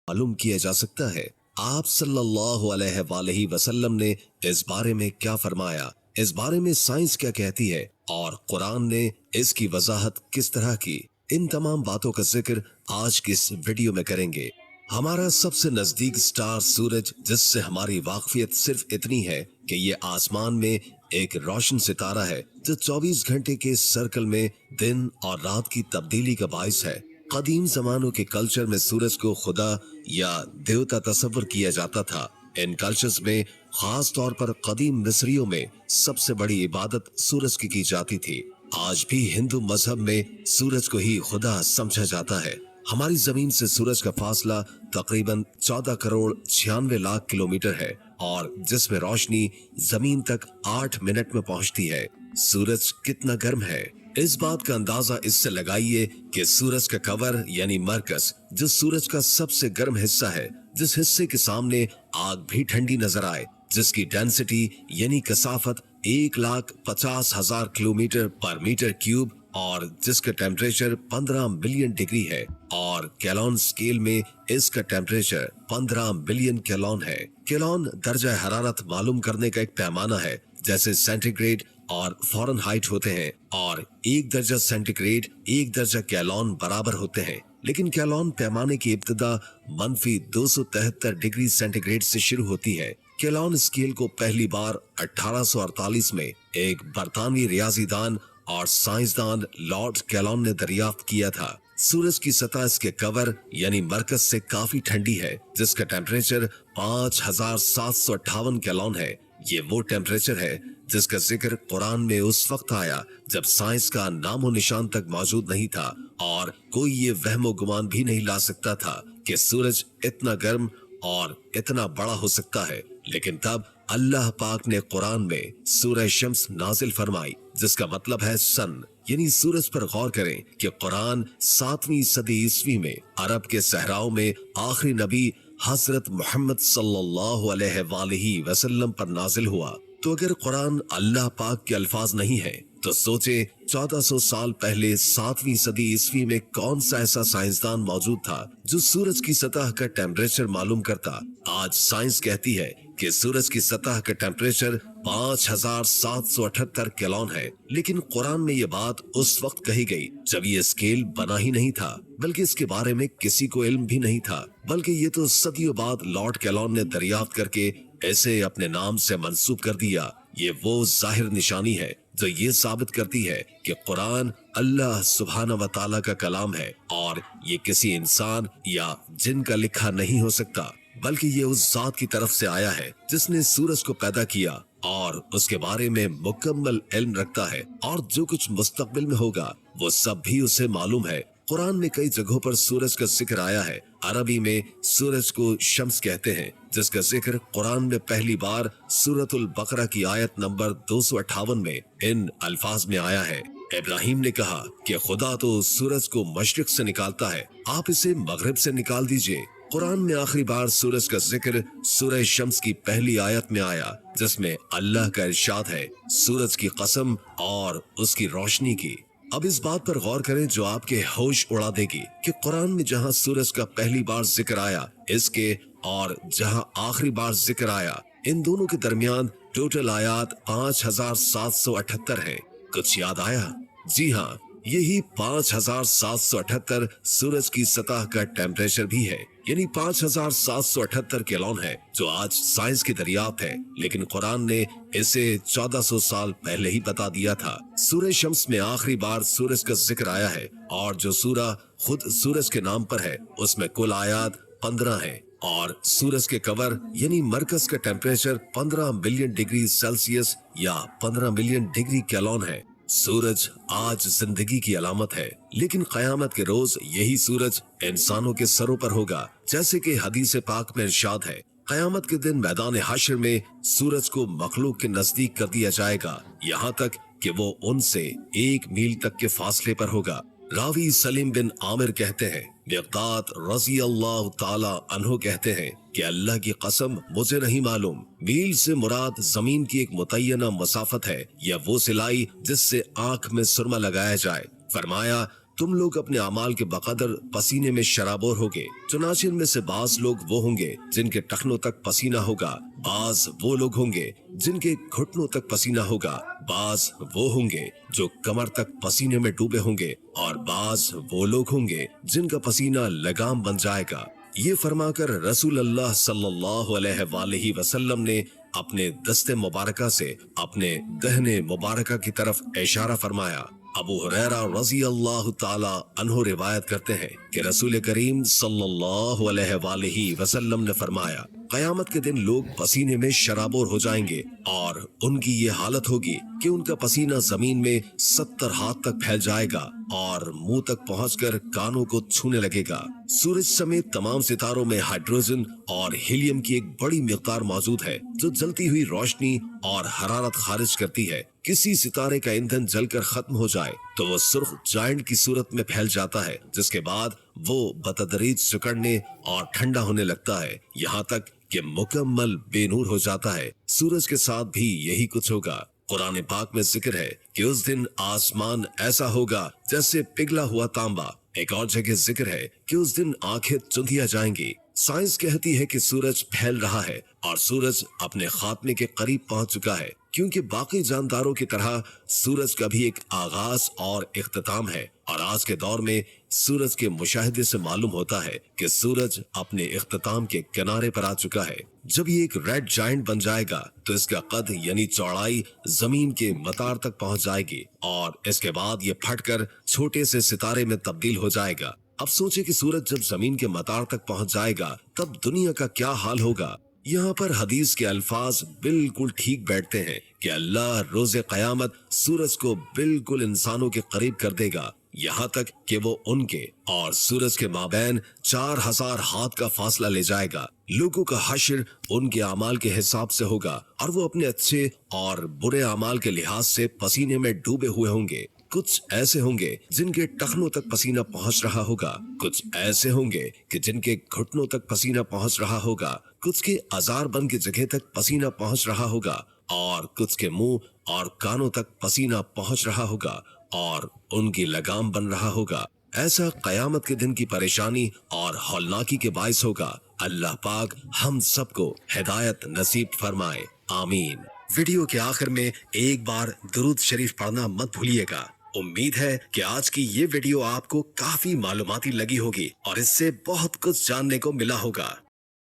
मालूम किया जा सकता है। आप सल्लल्लाहु अलैहि वसल्लम ने इस बारे में क्या फरमाया, इस बारे में साइंस क्या कहती है और कुरान ने इसकी वजाहत किस तरह की, इन तमाम बातों का जिक्र आज की इस वीडियो में करेंगे। हमारा सबसे नजदीक स्टार सूरज, जिससे हमारी वाकफियत सिर्फ इतनी है कि ये आसमान में एक रोशन सितारा है जो 24 घंटे के सर्कल में दिन और रात की तब्दीली का बाइस है। कदीम जमानों के कल्चर में सूरज को खुदा या देवता तस्वर किया जाता था। इन कल्चर्स में खास तौर पर कदीम मिस्रियों में सबसे बड़ी इबादत सूरज की जाती थी। आज भी हिंदू मजहब में सूरज को ही खुदा समझा जाता है। हमारी जमीन से सूरज का फासला तकरीबन 14 करोड़ 96 लाख किलोमीटर है और जिसमें रोशनी जमीन तक 8 मिनट में पहुंचती है। सूरज कितना गर्म है, इस बात का अंदाजा इससे लगाइए कि सूरज का कवर यानी मरकज, जो सूरज का सबसे गर्म हिस्सा है, जिस हिस्से के सामने आग भी ठंडी नजर आए, जिसकी डेंसिटी यानी कसाफत 1,50,000 किलोमीटर पर मीटर क्यूब और जिसका टेम्परेचर 15 मिलियन डिग्री है और कैलोन स्केल में इसका टेम्परेचर 15 बिलियन कैलोन है। कैलोन दर्जा हरारत मालूम करने का एक पैमाना है, जैसे सेंटीग्रेड और फ़ारेनहाइट होते हैं और 1 दर्जा सेंटीग्रेड 1 दर्जा कैलोन बराबर होते हैं। लेकिन कैलोन पैमाने की इब्तिदा -273 डिग्री सेंटीग्रेड से शुरू होती है। कैलोन स्केल को पहली बार 1848 में एक बरतानवी रियाजीदान और साइंसदान लॉर्ड कैलोन ने दरियाफ्त किया था। सूरज की सतह इसके कवर यानी मरकज से काफी ठंडी है, जिसका टेम्परेचर 5,758 कैलोन है। ये वो टेम्परेचर है जिसका जिक्र कुरान में उस वक्त आया जब साइंस का नामो निशान तक मौजूद नहीं था और कोई ये वहमो गुमान भी नहीं ला सकता था कि सूरज इतना गर्म और इतना बड़ा हो सकता है। लेकिन तब अल्लाह पाक ने कुरान में सूरह शम्स नाजिल फरमाई, जिसका मतलब है सन यानी सूरज पर गौर करें कि कुरान 7वीं सदी ईस्वी में अरब के सहराओं में आखिरी नबी हजरत मोहम्मद सल्लल्लाहु अलैहि वसल्लम पर नाजिल हुआ। तो अगर कुरान अल्लाह पाक के अल्फाज नहीं है तो सोचे 1400 साल पहले 7वीं सदी ईस्वी में कौन सा ऐसा साइंसदान मौजूद था जो सूरज की सतह का टेम्परेचर मालूम करता। आज साइंस कहती है कि सूरज की सतह का टेम्परेचर 5,778 कैलोन है, लेकिन कुरान में ये बात उस वक्त कही गई जब ये स्केल बना ही नहीं था, बल्कि इसके बारे में किसी को इल्म भी नहीं था, बल्कि ये तो सदियों बाद लॉर्ड कैलोन ने दरियाफ्त करके ऐसे अपने नाम से मंसूब कर दिया। ये वो जाहिर निशानी है जो ये साबित करती है कि कुरान अल्लाह सुब्हानहू व तआला का कलाम है और ये किसी इंसान या जिन का लिखा नहीं हो सकता, बल्कि ये उस जात की तरफ से आया है जिसने सूरज को पैदा किया और उसके बारे में मुकम्मल इल्म रखता है और जो कुछ मुस्तकबिल में होगा वो सब भी उसे मालूम है। कुरान में कई जगहों पर सूरज का जिक्र आया है। अरबी में सूरज को शम्स कहते हैं, जिसका जिक्र कुरान में पहली बार सूरतुल बकरा की आयत नंबर 258 में इन अल्फाज में आया है। इब्राहिम ने कहा कि खुदा तो सूरज को मशरिक से निकालता है, आप इसे मगरिब से निकाल दीजिए। कुरान में आखिरी बार सूरज का जिक्र सूरह शम्स की पहली आयत में आया, जिसमें अल्लाह का इरशाद है, सूरज की कसम और उसकी रोशनी की। अब इस बात पर गौर करें जो आपके होश उड़ा देगी कि कुरान में जहां सूरज का पहली बार जिक्र आया इसके और जहां आखिरी बार जिक्र आया, इन दोनों के दरमियान टोटल आयात 5,778 है। कुछ याद आया? जी हाँ, यही 5,778 सूरज की सतह का टेम्परेचर भी है, यानी 5,778 कैलोन है, जो आज साइंस की दरियाफ्त है, लेकिन कुरान ने इसे 1400 साल पहले ही बता दिया था। सूरह शम्स में आखिरी बार सूरज का जिक्र आया है और जो सूरा खुद सूरज के नाम पर है उसमें कुल आयात 15 है और सूरज के कवर यानी मरकज का टेम्परेचर 15 मिलियन डिग्री सेल्सियस या 15 मिलियन डिग्री कैलोन है। सूरज आज जिंदगी की अलामत है, लेकिन कयामत के रोज यही सूरज इंसानों के सरों पर होगा, जैसे कि हदीस पाक में इरशाद है, कयामत के दिन मैदान हश्र में सूरज को मखलूक के नजदीक कर दिया जाएगा, यहाँ तक कि वो उनसे 1 मील तक के फासले पर होगा। रावी सलीम बिन आमिर कहते हैं, मिक़दाद रज़ी अल्लाह ताला अन्हु कहते हैं कि अल्लाह की कसम मुझे नहीं मालूम, मील से मुराद जमीन की एक मुतय्यना मसाफत है या वो सिलाई जिससे आंख में सुरमा लगाया जाए। फरमाया तुम लोग अपने अमाल के बकदर पसीने में शराबोर होगे। चुनाचे इनमें से बाज लोग वो होंगे जिनके टखनों तक पसीना होगा, बाज वो लोग होंगे जिनके घुटनों तक पसीना होगा, बाज वो होंगे जो कमर तक पसीने में डूबे होंगे, और बाज वो लोग होंगे जिनका पसीना लगाम बन जाएगा। ये फरमाकर रसूल अल्लाह सल्लल्लाहु अलैहि वसल्लम ने अपने दस्ते मुबारका से अपने दहने मुबारका की तरफ इशारा फरमाया। अबू हुरैरा रज़ी अल्लाह ताला अन्हु रिवायत करते हैं कि रसूल करीम सल्लल्लाहु अलैहि वसल्लम ने फरमाया, क़यामत के दिन लोग पसीने में शराबोर हो जाएंगे और उनकी ये हालत होगी कि उनका पसीना जमीन में 70 हाथ तक फैल जाएगा और मुंह तक पहुंचकर कानों को छूने लगेगा। सूरज समेत तमाम सितारों में हाइड्रोजन और हीलियम की एक बड़ी मिक़दार मौजूद है जो जलती हुई रोशनी और हरारत खारिज करती है। किसी सितारे का ईंधन जलकर खत्म हो जाए तो वो सुर्ख जायंट की सूरत में फैल जाता है, जिसके बाद वो बतदरीज सिकुड़ने और ठंडा होने लगता है, यहाँ तक कि मुकम्मल बेनूर हो जाता है। सूरज के साथ भी यही कुछ होगा। कुरान पाक में जिक्र है कि उस दिन आसमान ऐसा होगा जैसे पिघला हुआ तांबा। एक और जगह जिक्र है कि उस दिन आंखें चुंधिया जाएंगी। साइंस कहती है कि सूरज फैल रहा है और सूरज अपने खात्मे के करीब पहुंच चुका है, क्योंकि बाकी जानदारों की तरह सूरज का भी एक आगाज और इख्तिताम है। और आज के दौर में सूरज के मुशाहिदे से मालूम होता है कि सूरज अपने इख्तिताम के किनारे पर आ चुका है। जब ये एक रेड जायंट बन जाएगा तो इसका कद यानी चौड़ाई जमीन के मतार तक पहुंच जाएगी और इसके बाद ये फटकर छोटे से सितारे में तब्दील हो जाएगा। अब सोचे कि सूरज जब जमीन के मतार तक पहुंच जाएगा तब दुनिया का क्या हाल होगा। यहाँ पर हदीस के अल्फाज बिल्कुल ठीक बैठते हैं कि अल्लाह रोज़े क़यामत सूरज को बिल्कुल इंसानों के करीब कर देगा, यहाँ तक कि वो उनके और सूरज के माबैन 4000 हाथ का फासला ले जाएगा। लोगों का हश्र उनके अमाल के हिसाब से होगा और वो अपने अच्छे और बुरे अमाल के लिहाज से पसीने में डूबे हुए होंगे। कुछ ऐसे होंगे जिनके टखनों तक पसीना पहुंच रहा होगा, कुछ ऐसे होंगे कि जिनके घुटनों तक पसीना पहुंच रहा होगा, कुछ के अज़ार बन की जगह तक पसीना पहुंच रहा होगा और कुछ के मुंह और कानों तक पसीना पहुंच रहा होगा और उनकी लगाम बन रहा होगा। ऐसा क़यामत के दिन की परेशानी और हौलनाकी के बाइस होगा। अल्लाह पाक हम सबको हिदायत नसीब फरमाए, आमीन। वीडियो के आखिर में एक बार दुरूद शरीफ पढ़ना मत भूलिएगा। उम्मीद है कि आज की ये वीडियो आपको काफी मालूमाती लगी होगी और इससे बहुत कुछ जानने को मिला होगा।